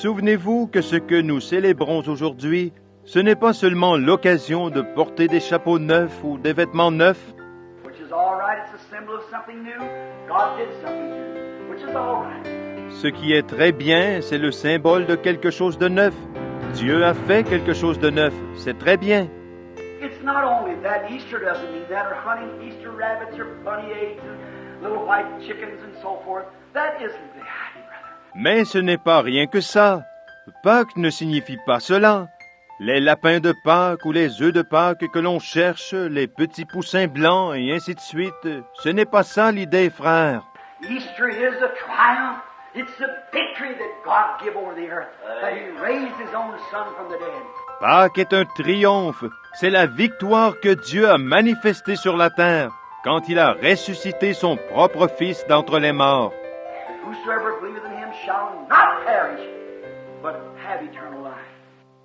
Souvenez-vous que ce que nous célébrons aujourd'hui, ce n'est pas seulement l'occasion de porter des chapeaux neufs ou des vêtements neufs, Which is all right. It's a symbol of something new. God did something new, which is all right. ce qui est très bien, c'est le symbole de quelque chose de neuf. Dieu a fait quelque chose de neuf, c'est très bien. It's not only that. Easter doesn't mean that, or hunting Easter rabbits or bunny eggs and little white chickens and so forth. That isn't the idea, brother. Mais ce n'est pas rien que ça. Pâques ne signifie pas cela. Les lapins de Pâques ou les œufs de Pâques que l'on cherche, les petits poussins blancs et ainsi de suite, ce n'est pas ça l'idée, frère. Easter is a triumph. It's a victory that God gave over the earth, that He raised His own Son from the dead. Pâques est un triomphe. C'est la victoire que Dieu a manifestée sur la terre quand il a ressuscité son propre Fils d'entre les morts. Whosoever believeth in Him shall not perish, but have eternal life.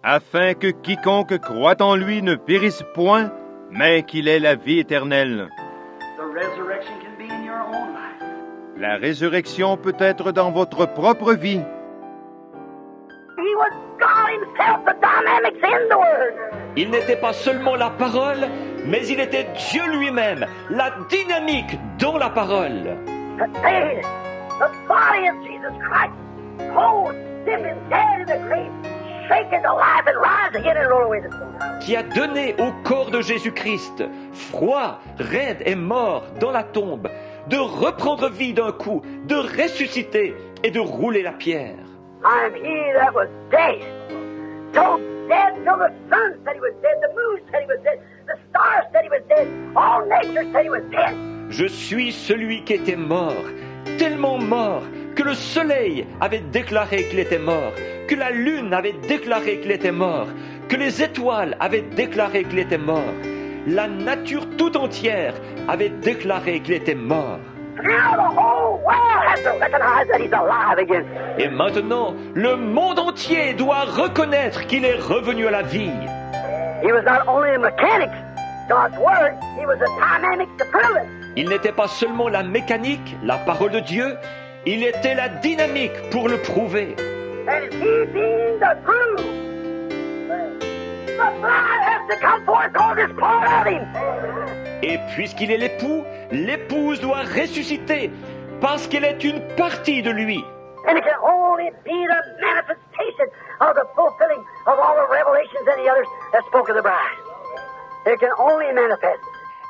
Afin que quiconque croit en lui ne périsse point, mais qu'il ait la vie éternelle. The resurrection can be in your own life. La résurrection peut être dans votre propre vie. He was God Himself, the dynamics in the Word. Il n'était pas seulement la parole, mais il était Dieu lui-même, la dynamique dans la parole. Today, the body of Jesus Christ, whole, stiff and dead in the grave, shaken to life and rise again and roll away the stone. Qui a donné au corps de Jésus-Christ, froid, raide et mort dans la tombe, de reprendre vie d'un coup, de ressusciter et de rouler la pierre. I am He that was dead. So dead till the sun said He was dead, the moon said He was dead, the stars said He was dead, all nature said He was dead. Je suis celui qui était mort, tellement mort que le soleil avait déclaré qu'il était mort, que la lune avait déclaré qu'il était mort, que les étoiles avaient déclaré qu'il était mort. La nature tout entière avait déclaré qu'il était mort. Now the whole world has to recognize that He's alive again. Et maintenant, le monde entier doit reconnaître qu'il est revenu à la vie. He was not only a mechanic, God's Word, He was a dynamic to prove it. Il n'était pas seulement la mécanique, la parole de Dieu, il était la dynamique pour le prouver. And He being the true, the bride has to come forth called this part of Him. Et puisqu'il est l'époux, l'épouse doit ressusciter, parce qu'elle est une partie de lui. And it can only be the manifestation of the fulfilling of all the revelations and the others that spoke of the bride. It can only manifest.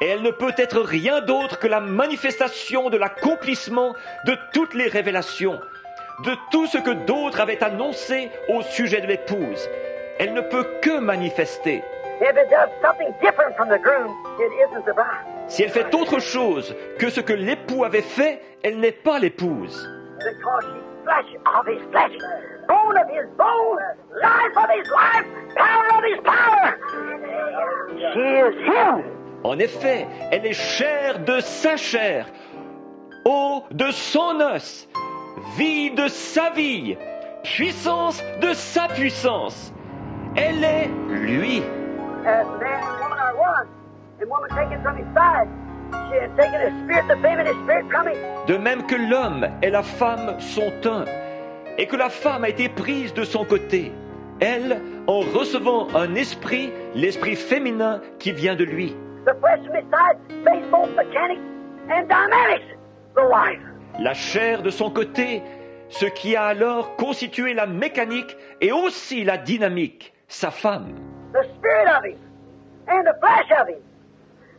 Et elle ne peut être rien d'autre que la manifestation de l'accomplissement de toutes les révélations, de tout ce que d'autres avaient annoncé au sujet de l'épouse. Elle ne peut que manifester. If it does something different from the groom, it isn't the bride. Si elle fait autre chose que ce que l'époux avait fait, elle n'est pas l'épouse. Because she's flesh of His flesh, bone of His bone, life of His life, power of His power. She is Him. En effet, elle est chair de sa chair, eau de son os, vie de sa vie, puissance de sa puissance. Elle est lui. As man and woman are one, and woman taken from His side, she has taken His spirit, the feminine spirit from Him. De même que l'homme et la femme sont un, et que la femme a été prise de son côté, elle, en recevant un esprit, l'esprit féminin qui vient de lui. The flesh from His side faced both mechanics and dynamics, the wife. La chair de son côté, ce qui a alors constitué la mécanique et aussi la dynamique, sa femme. The spirit of Him and the flesh of Him,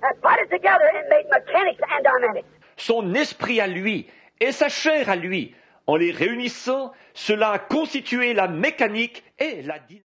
and put it together and made mechanics and dynamics. Son esprit à lui et sa chair à lui, en les réunissant, cela a constitué la mécanique et la dynamique.